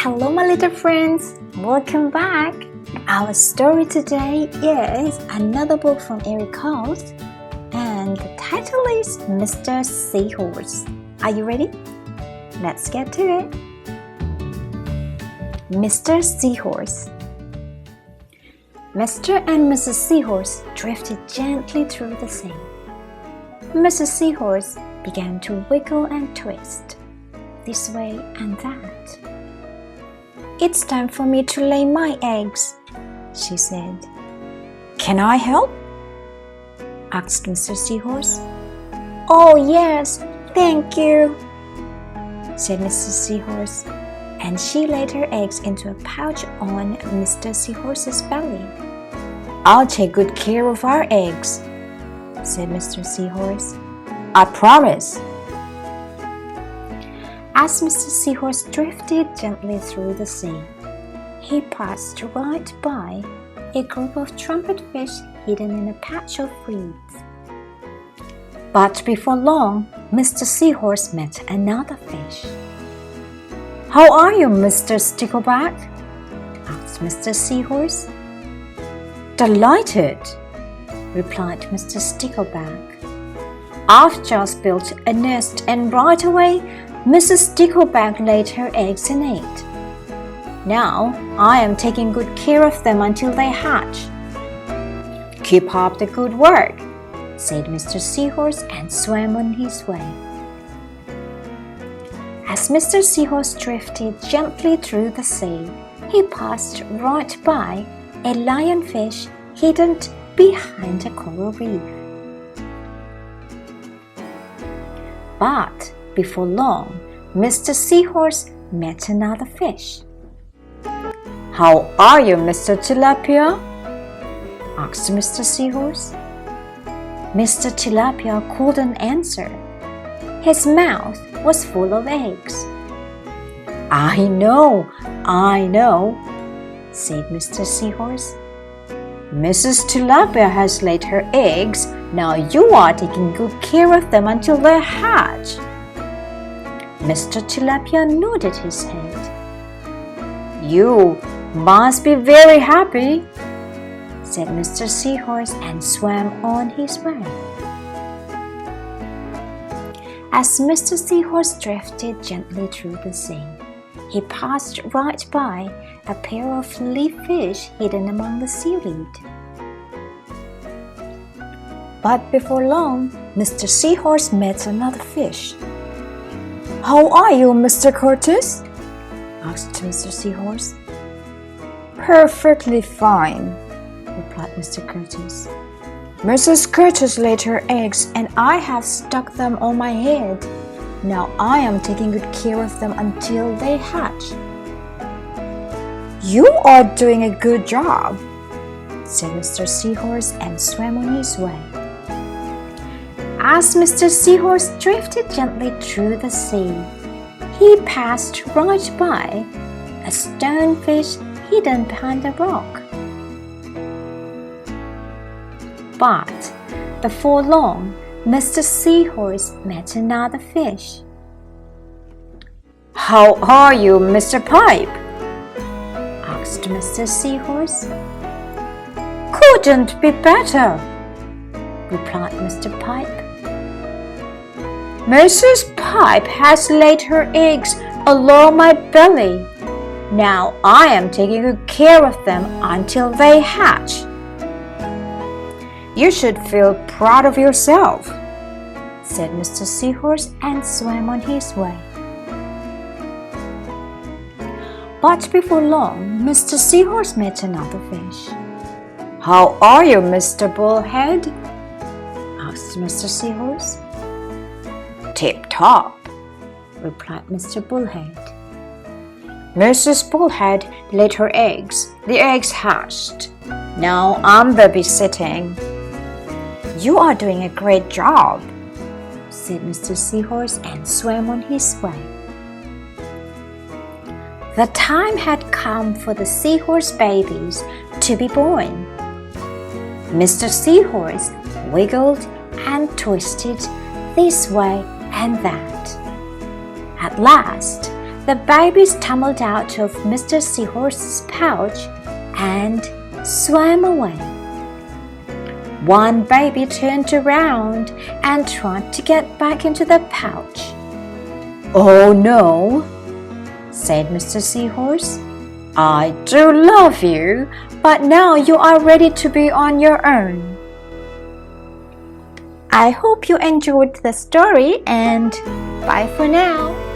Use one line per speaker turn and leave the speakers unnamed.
Hello my little friends, welcome back. Our story today is another book from Eric Carle and the title is Mr. Seahorse. Are you ready? Let's get to it. Mr. Seahorse. Mr. and Mrs. Seahorse drifted gently through the sea. Mrs. Seahorse began to wiggle and twist, this way and that. "It's time for me to lay my eggs," she said. "Can I help?" asked Mr. Seahorse. "Oh yes, thank you," said Mrs. Seahorse, and she laid her eggs into a pouch on Mr. Seahorse's belly. "I'll take good care of our eggs," said Mr. Seahorse. "I promise." As Mr. Seahorse drifted gently through the sea, he passed right by a group of trumpet fish hidden in a patch of reeds. But before long, Mr. Seahorse met another fish. "How are you, Mr. Stickleback?" asked Mr. Seahorse. "Delighted," replied Mr. Stickleback. "I've just built a nest and right away Mrs. Stickleback laid her eggs in it. Now I am taking good care of them until they hatch." "Keep up the good work," said Mr. Seahorse and swam on his way. As Mr. Seahorse drifted gently through the sea, he passed right by a lionfish hidden behind a coral reef. But before long, Mr. Seahorse met another fish. "How are you, Mr. Tilapia?" asked Mr. Seahorse. Mr. Tilapia couldn't answer. His mouth was full of eggs. I know," said Mr. Seahorse. "Mrs. Tilapia has laid her eggs. Now you are taking good care of them until they hatch." Mr. Tilapia nodded his head. "You must be very happy," said Mr. Seahorse and swam on his way. As Mr. Seahorse drifted gently through the sea, he passed right by a pair of leaf fish hidden among the seaweed. But before long, Mr. Seahorse met another fish. "How are you, Mr. Curtis?" asked Mr. Seahorse. "Perfectly fine," replied Mr. Curtis. "Mrs. Curtis laid her eggs and I have stuck them on my head. Now I am taking good care of them until they hatch." "You are doing a good job," said Mr. Seahorse and swam on his way. As Mr. Seahorse drifted gently through the sea, he passed right by a stonefish hidden behind a rock. But before long, Mr. Seahorse met another fish. "How are you, Mr. Pipe?" asked Mr. Seahorse. "Couldn't be better," replied Mr. Pipe. "Mrs. Pipe has laid her eggs along my belly. Now I am taking good care of them until they hatch." "You should feel proud of yourself," said Mr. Seahorse and swam on his way. But before long, Mr. Seahorse met another fish. "How are you, Mr. Bullhead?" asked Mr. Seahorse. "Tip-top," replied Mr. Bullhead. "Mrs. Bullhead laid her eggs. The eggs hatched. Now I'm babysitting." "You are doing a great job," said Mr. Seahorse and swam on his way. The time had come for the seahorse babies to be born. Mr. Seahorse wiggled and twisted this way and that. At last, the babies tumbled out of Mr. Seahorse's pouch and swam away. One baby turned around and tried to get back into the pouch. "Oh no," said Mr. Seahorse. "I do love you, but now you are ready to be on your own." I hope you enjoyed the story, and bye for now.